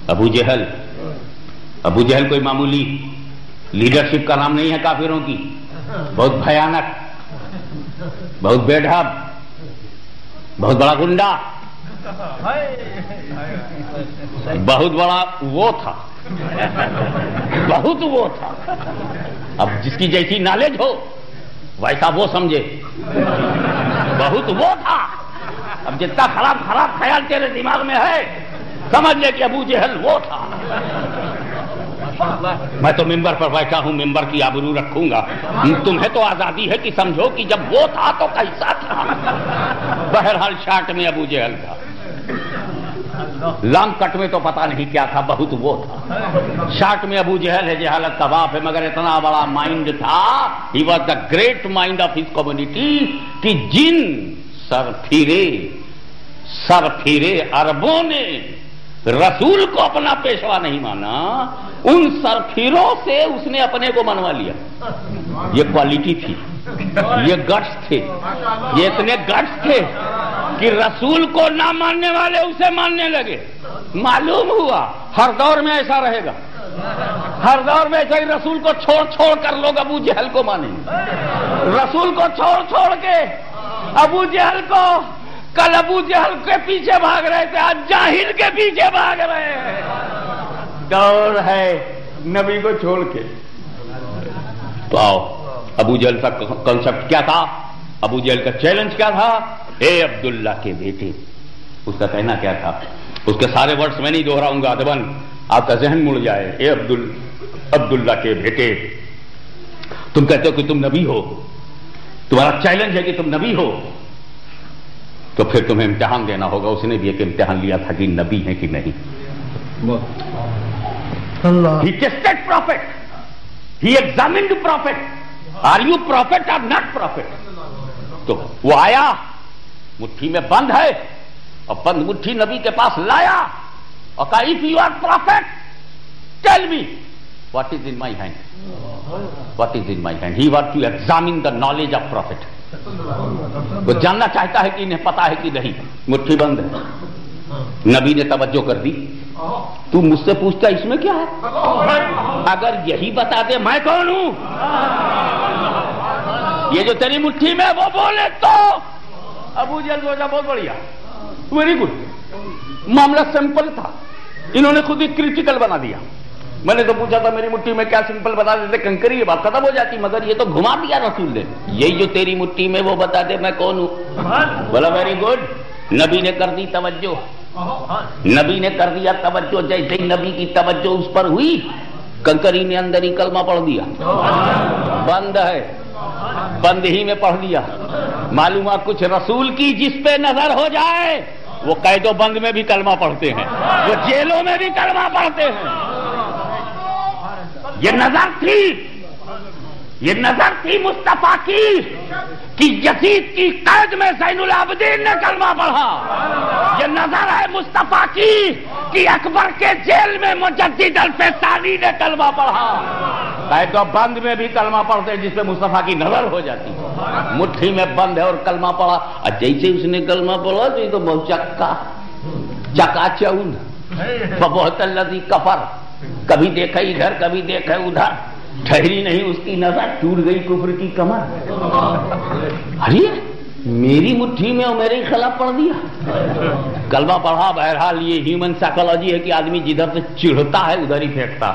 ابو جہل کوئی معمولی لیڈرشپ کا نام نہیں ہے کافروں کی، بہت بھیانک، بہت بے ڈھب، بہت بڑا گنڈا، بہت بڑا وہ تھا، بہت وہ تھا۔ اب جس کی جیسی نالج ہو ویسا وہ سمجھے، بہت وہ تھا۔ اب جتنا خراب خیال تیرے دماغ میں ہے سمجھ لے کہ ابو جہل وہ تھا۔ میں تو ممبر پر بیٹھا ہوں، ممبر کی آبرو رکھوں گا، تمہیں تو آزادی ہے کہ سمجھو کہ جب وہ تھا تو کیسا تھا۔ بہرحال شارٹ میں ابو جہل تھا، لانگ کٹ میں تو پتہ نہیں کیا تھا، بہت وہ تھا۔ شارٹ میں ابو جہل ہے، جہالت کا باپ ہے، مگر اتنا بڑا مائنڈ تھا، he was the great mind of his community, کہ جن سر پھیرے عربوں نے رسول کو اپنا پیشوا نہیں مانا، ان سرفیروں سے اس نے اپنے کو منوا لیا۔ یہ کوالٹی تھی، یہ گٹس تھے، یہ اتنے گٹس تھے کہ رسول کو نہ ماننے والے اسے ماننے لگے۔ معلوم ہوا ہر دور میں ایسا رہے گا، ہر دور میں ایسا ہی، رسول کو چھوڑ کر لوگ ابو جہل کو مانیں گے، رسول کو چھوڑ کے ابو جہل کو، کل ابو جہل کے پیچھے بھاگ رہے تھے، آج جاہل کے پیچھے بھاگ رہے ہیں۔ دور ہے نبی کو چھوڑ کے۔ تو آؤ، ابو جہل کا کنسپٹ کیا تھا؟ ابو جہل کا چیلنج کیا تھا؟ اے عبداللہ کے بیٹے، اس کا کہنا کیا تھا؟ اس کے سارے ورڈز میں نہیں دہراؤں گا، ادبن آپ کا ذہن مڑ جائے۔ اے عبداللہ کے بیٹے، تم کہتے ہو کہ تم نبی ہو، تمہارا چیلنج ہے کہ تم نبی ہو، تو پھر تمہیں امتحان دینا ہوگا۔ اس نے بھی ایک امتحان لیا تھا کہ نبی ہے کہ نہیں۔ He tested prophet, he examined prophet, are you prophet or not prophet؟ تو وہ آیا، مٹھی میں بند ہے، اور بند مٹھی نبی کے پاس لایا اور کہا if you are prophet tell me what is in my hand, what is in my hand۔ He wants to examine the knowledge of prophet۔ وہ جاننا چاہتا ہے کہ انہیں پتا ہے کہ نہیں، مٹھی بند ہے۔ نبی نے توجہ کر دی، تو مجھ سے پوچھتا اس میں کیا ہے؟ اگر یہی بتا دے میں کون ہوں، یہ جو تیری مٹھی میں وہ بولے تو ابو جہل سوچا بہت بڑھیا، ویری گڈ۔ معاملہ سمپل تھا، انہوں نے خود ہی کریٹیکل بنا دیا۔ میں نے تو پوچھا تھا میری مٹھی میں کیا، سمپل بتا دیتے کنکری، یہ بات ختم ہو جاتی، مگر یہ تو گھما دیا رسول نے۔ یہی جو تیری مٹھی میں وہ بتا دے میں کون ہوں۔ بولا ویری گڈ۔ نبی نے کر دی توجہ، نبی نے کر دیا توجہ۔ جیسے ہی نبی کی توجہ اس پر ہوئی، کنکری نے اندر ہی کلمہ پڑھ دیا۔ بند ہے، بند ہی میں پڑھ دیا۔ معلومات کچھ رسول کی جس پہ نظر ہو جائے وہ قید و بند میں بھی کلمہ پڑھتے ہیں، وہ جیلوں میں بھی کلمہ پڑھتے ہیں۔ یہ نظر تھی، یہ نظر تھی مصطفیٰ کی کہ یزید کی قید میں زین العابدین نے کلمہ پڑھا۔ یہ نظر ہے مصطفیٰ کی کہ اکبر کے جیل میں مجدد الفسانی نے کلمہ پڑھا۔ قید و بند میں بھی کلمہ پڑھتے ہیں جس پہ مصطفیٰ کی نظر ہو جاتی ہے۔ مٹھی میں بند ہے اور کلمہ پڑھا، اور جیسے اس نے کلمہ پڑھا تو یہ تو بہت چکا چون بہت الذی کفر، کبھی دیکھا ادھر کبھی دیکھا ادھر، ٹھہری نہیں اس کی نظر، ٹوٹ گئی کفر کی کمر۔ ارے میری مٹھی میں اور میرے ہی خلاف پڑھ دیا، کلمہ پڑھا۔ بہرحال یہ ہیومن سائیکالوجی ہے کہ آدمی جدھر سے چڑھتا ہے ادھر ہی پھینکتا۔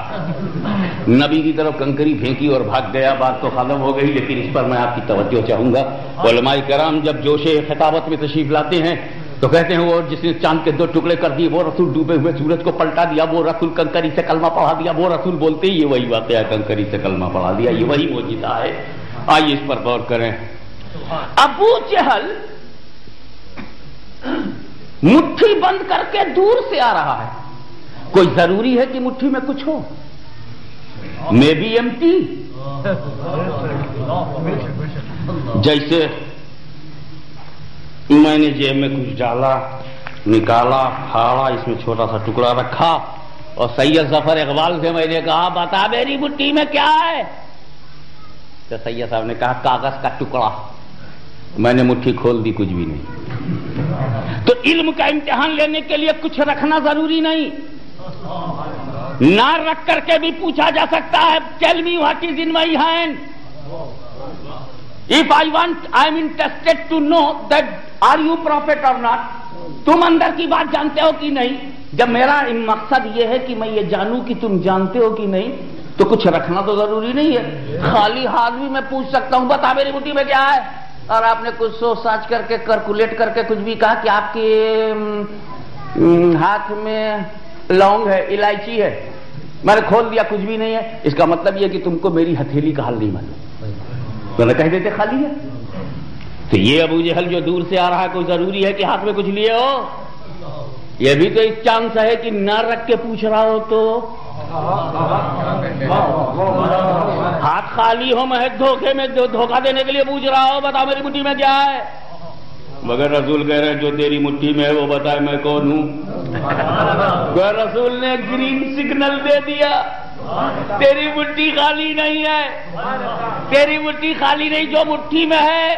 نبی کی طرف کنکری پھینکی اور بھاگ گیا، بات تو ختم ہو گئی، لیکن اس پر میں آپ کی توجہ چاہوں گا۔ علماء کرام جب جوش خطابت میں تشریف لاتے ہیں تو کہتے ہیں وہ جس نے چاند کے 2 ٹکڑے کر دیے، وہ رسول ڈوبے ہوئے سورج کو پلٹا دیا، وہ رسول کنکری سے کلمہ پڑھا دیا، وہ رسول بولتے ہی یہ وہی واقعہ ہے، کنکری سے کلمہ پڑھا دیا، یہ وہی معجزہ ہے۔ آئیے اس پر غور کریں۔ ابو جہل مٹھی بند کر کے دور سے آ رہا ہے، کوئی ضروری ہے کہ مٹھی میں کچھ ہو؟ میں بھی ایمٹی، جیسے میں نے جیب میں کچھ ڈالا، نکالا، پھاڑا، اس میں چھوٹا سا ٹکڑا رکھا، اور سید ظفر اقبال سے میں نے کہا بتا میری مٹھی میں کیا ہے؟ تو سید صاحب نے کہا کاغذ کا ٹکڑا۔ میں نے مٹھی کھول دی، کچھ بھی نہیں۔ تو علم کا امتحان لینے کے لیے کچھ رکھنا ضروری نہیں، نار رکھ کر کے بھی پوچھا جا سکتا ہے tell me what is in my hand. If I am interested to know that are you prophet or not. تم اندر کی بات جانتے ہو کہ نہیں. جب میرا مقصد یہ ہے کہ میں یہ جانوں کہ تم جانتے ہو کہ نہیں تو کچھ رکھنا تو ضروری نہیں ہے. خالی ہاتھ بھی میں پوچھ سکتا ہوں بتا میری مٹھی میں کیا ہے, اور آپ نے کچھ سوچ ساچ کر کے کیلکولیٹ کر کے کچھ بھی کہا کہ آپ کے ہاتھ میں لونگ ہے, الائچی ہے, میں نے کھول دیا کچھ بھی نہیں ہے. اس کا مطلب یہ کہ تم کو میری ہتھیلی کا حال نہیں معلوم, تو نہ کہہ دیتے خالی ہے. تو یہ ابو جہل جو دور سے آ رہا ہے کوئی ضروری ہے کہ ہاتھ میں کچھ لیے ہو؟ یہ بھی تو ایک چانس ہے کہ نہ رکھ کے پوچھ رہا ہو تو ہاتھ خالی ہو, میں دھوکے میں دھوکہ دینے کے لیے پوچھ رہا ہو بتا میری مٹھی میں کیا ہے. مگر رسول کہہ رہے جو تیری مٹھی میں ہے وہ بتائے میں کون ہوں. رسول نے گرین سگنل دے دیا, تیری مٹھی خالی نہیں ہے, تیری مٹھی خالی نہیں, جو مٹھی میں ہے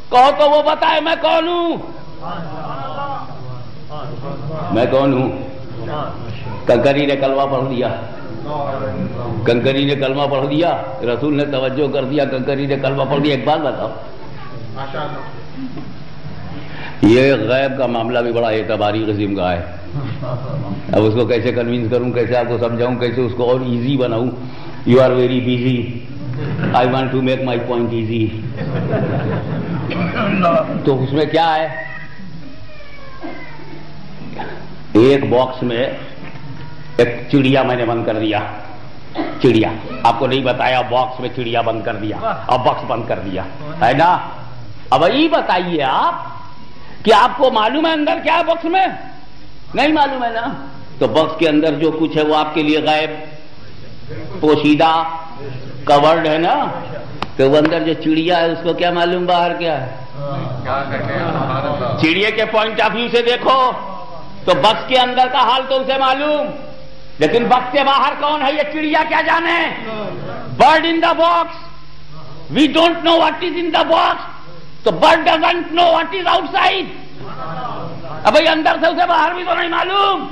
کہو تو وہ بتائے میں کون ہوں. میں کون ہوں؟ کنکری نے کلمہ پڑھ دیا, کنکری نے کلمہ پڑھ دیا, رسول نے توجہ کر دیا, کنکری نے کلمہ پڑھ دیا. ایک بات بتاؤ, یہ غیب کا معاملہ بھی بڑا اعتباری قسم کا ہے. اب اس کو کیسے کنوینس کروں, کیسے آپ کو سمجھاؤں, کیسے اس کو اور ایزی بناؤں. You are very busy, I want to make my point easy. تو اس میں کیا ہے, ایک باکس میں ایک چڑیا میں نے بند کر دیا. چڑیا آپ کو نہیں بتایا, باکس میں چڑیا بند کر دیا, اب باکس بند کر دیا ہے نا. اب یہ بتائیے آپ کہ آپ کو معلوم ہے اندر کیا ہے باکس میں؟ نہیں معلوم ہے نا. تو باکس کے اندر جو کچھ ہے وہ آپ کے لیے غائب, پوشیدہ, کورڈ ہے نا. تو وہ اندر جو چڑیا ہے اس کو کیا معلوم باہر کیا ہے؟ چڑیا کے پوائنٹ آف ویو سے دیکھو تو بکس کے اندر کا حال تو اسے معلوم, لیکن بکس سے باہر کون ہے یہ چڑیا کیا جانے. Bird in the box, we don't know what is in the box, تو bird doesn't know what is آؤٹ سائڈ. اب اندر سے اسے باہر بھی تو نہیں معلوم.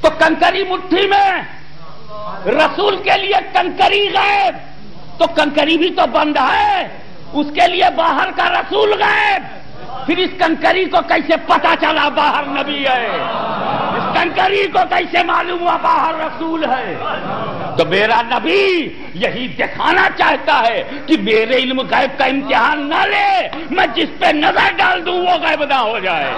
تو کنکری مٹھی میں, رسول کے لیے کنکری غائب, تو کنکری بھی تو بند ہے, اس کے لیے باہر کا رسول غائب. پھر اس کنکری کو کیسے پتا چلا باہر نبی ہے, اس کنکری کو کیسے معلوم ہوا باہر رسول ہے. تو میرا نبی یہی دکھانا چاہتا ہے کہ میرے علم غیب کا امتحان نہ لے, میں جس پہ نظر ڈال دوں وہ غیب نہ ہو جائے.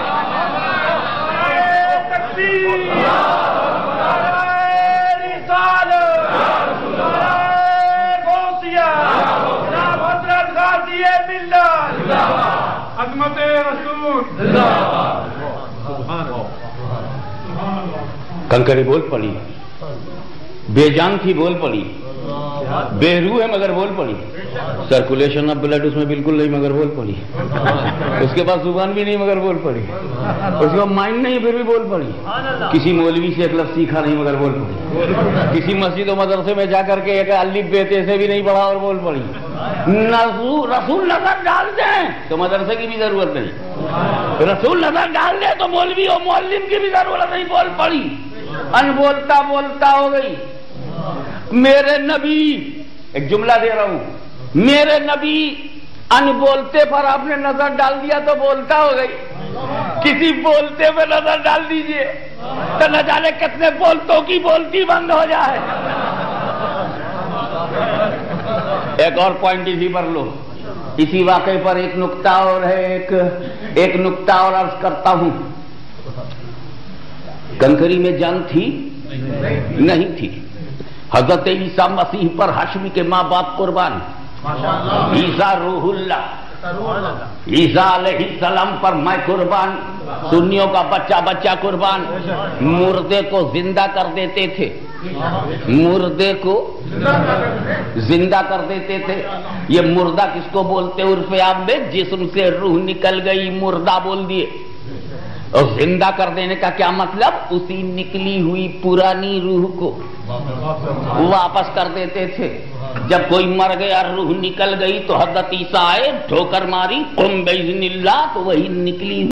عظمت رسول. کنکری بول پڑی, بے جان تھی بول پڑی, بے روح ہے مگر بول پڑی, سرکولیشن آف بلڈ اس میں بالکل نہیں مگر بول پڑی, اس کے بعد زبان بھی نہیں مگر بول پڑی, اس کے بعد مائنڈ نہیں پھر بھی بول پڑی, کسی مولوی سے ایک لفظ سیکھا نہیں مگر بول پڑی, کسی مسجد و مدرسے میں جا کر کے ایک الف بے تے سے بھی نہیں پڑھا اور بول پڑی. رسول نظر ڈال دیں تو مدرسے کی بھی ضرورت نہیں, رسول نظر ڈال دیں تو مولوی اور معلم کی بھی ضرورت نہیں, بول پڑی. ان بولتا بولتا ہو گئی. میرے نبی, ایک جملہ دے رہا ہوں, میرے نبی ان بولتے پر آپ نے نظر ڈال دیا تو بولتا ہو گئی. کسی بولتے پہ نظر ڈال دیجئے تو نہ جانے کتنے بولتوں کی بولتی بند ہو جائے. ایک اور پوائنٹ اسی پر لو, اسی واقعے پر ایک نکتہ اور ہے, ایک نکتہ اور عرض کرتا ہوں. کنکری میں جان تھی نہیں تھی. حضرت عیسیٰ مسیح پر ہاشمی کے ماں باپ قربان, عیسیٰ روح اللہ, عیسیٰ علیہ السلام پر میں قربان, سنیوں کا بچہ بچہ قربان. مردے کو زندہ کر دیتے تھے, مردے کو زندہ کر دیتے تھے. یہ مردہ کس کو بولتے عرف عام میں؟ جسم سے روح نکل گئی مردہ بول دیے. اور زندہ کر دینے کا کیا مطلب؟ اسی نکلی ہوئی پرانی روح کو واپس کر دیتے تھے. جب کوئی مر گیا روح نکل گئی تو حضرت عیسیٰ آئے, ٹھوکر ماری, قم باذن اللہ, تو وہی نکلی